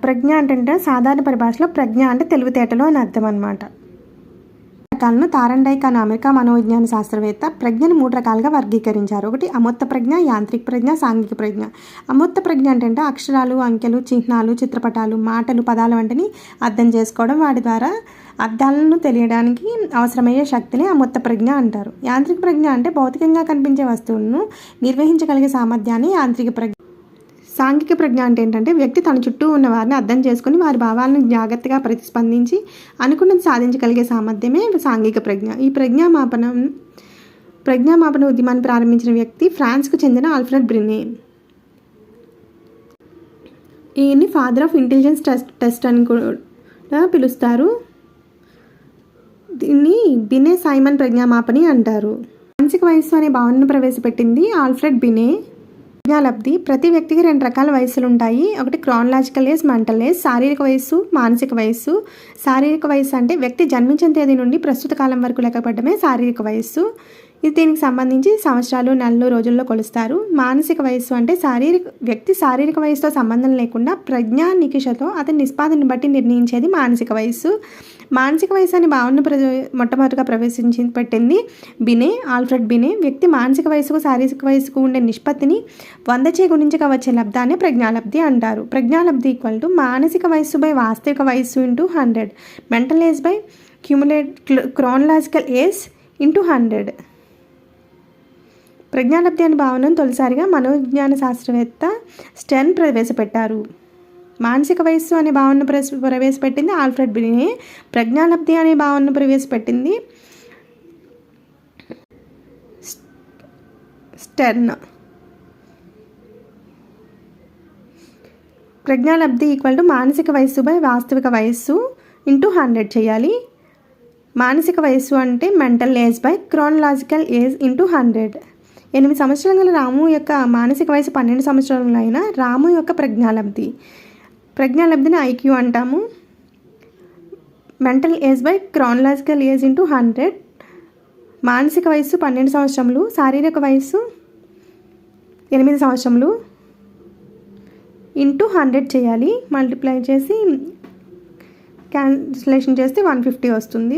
ప్రజ్ఞ అంటే సాధారణ పరిభాషలో ప్రజ్ఞ అంటే తెలివితేటలు అని అర్థం అనమాట. రకాలను తారండైక్ అనే అమెరికా మనోవిజ్ఞాన శాస్త్రవేత్త ప్రజ్ఞను 3 రకాలుగా వర్గీకరించారు. ఒకటి అమూర్త ప్రజ్ఞ, యాంత్రిక ప్రజ్ఞ, సాంఘిక ప్రజ్ఞ. అమూర్త ప్రజ్ఞ అంటే అక్షరాలు, అంకెలు, చిహ్నాలు, చిత్రపటాలు, మాటలు, పదాలు వంటిని అర్థం చేసుకోవడం, వాటి ద్వారా అర్థాలను తెలియడానికి అవసరమయ్యే శక్తిని అమూర్త ప్రజ్ఞ అంటారు. యాంత్రిక ప్రజ్ఞ అంటే భౌతికంగా కనిపించే వస్తువులను నిర్వహించగలిగే సామర్థ్యాన్ని యాంత్రిక ప్రజ్ఞ. సాంఘిక ప్రజ్ఞ అంటే ఏంటంటే వ్యక్తి తన చుట్టూ ఉన్న వారిని అర్థం చేసుకుని వారి భావాలను జాగ్రత్తగా ప్రతిస్పందించి అనుకున్నది సాధించగలిగే సామర్థ్యమే సాంఘిక ప్రజ్ఞ. ఈ ప్రజ్ఞామాపన ఉద్యమాన్ని ప్రారంభించిన వ్యక్తి ఫ్రాన్స్కు చెందిన ఆల్ఫ్రెడ్ బినే. ఈయన్ని ఫాదర్ ఆఫ్ ఇంటెలిజెన్స్ టెస్ట్ అని కూడా పిలుస్తారు. దీన్ని బినే సైమన్ ప్రజ్ఞామాపని అంటారు. మానసిక వయస్సు అనే భావనను ప్రవేశపెట్టింది ఆల్ఫ్రెడ్ బినే. ప్రజ్ఞాలబ్ధి. ప్రతి వ్యక్తికి 2 రకాల వయస్సులు ఉంటాయి. ఒకటి క్రానలాజికల్ ఏజ్, మెంటల్ ఏజ్. శారీరక వయస్సు, మానసిక వయస్సు. శారీరక వయస్సు అంటే వ్యక్తి జన్మించిన తేదీ నుండి ప్రస్తుత కాలం వరకు లెక్కపడమే శారీరక వయస్సు. ఇది దీనికి సంబంధించి సంవత్సరాలు, నెలలు, రోజుల్లో కొలుస్తారు. మానసిక వయస్సు అంటే వ్యక్తి శారీరక వయసుతో సంబంధం లేకుండా ప్రజ్ఞా నికిషతో అతని నిష్పాదనని బట్టి నిర్ణయించేది మానసిక వయస్సు. మానసిక వయస్సు అనే భావనను మొట్టమొదటిగా పెట్టింది ఆల్ఫ్రెడ్ బినే. వ్యక్తి మానసిక వయసుకు శారీరక వయసుకు ఉండే నిష్పత్తిని 100 గుణించగా వచ్చే లబ్ధాన్ని ప్రజ్ఞాలబ్ధి అంటారు. ప్రజ్ఞాలబ్ధి = మానసిక వయస్సు బై వాస్తవిక వయస్సు × 100, mental age by chronological age × 100. ప్రజ్ఞాలబ్ధి అనే భావనను తొలిసారిగా మనోవిజ్ఞాన శాస్త్రవేత్త స్టెర్న్ ప్రవేశపెట్టారు. మానసిక వయస్సు అనే భావనను ప్రవేశపెట్టింది ఆల్ఫ్రెడ్ బినే. ప్రజ్ఞాలబ్ధి అనే భావనను ప్రవేశపెట్టింది స్టెర్న్. ప్రజ్ఞాలబ్ధి = మానసిక వయస్సు బై వాస్తవిక వయస్సు × 100 చేయాలి. మానసిక వయస్సు అంటే mental age by chronological age × 100. 8 సంవత్సరాల గల రాము యొక్క మానసిక వయసు 12 సంవత్సరాలైన రాము యొక్క ప్రజ్ఞాలబ్ధిని ఐక్యూ అంటాము. Mental age by chronological age × 100. మానసిక వయస్సు 12 సంవత్సరములు, శారీరక వయస్సు 8 సంవత్సరములు × 100 చేయాలి. మల్టిప్లై చేసి క్యాన్సిలేషన్ చేస్తే 150 వస్తుంది.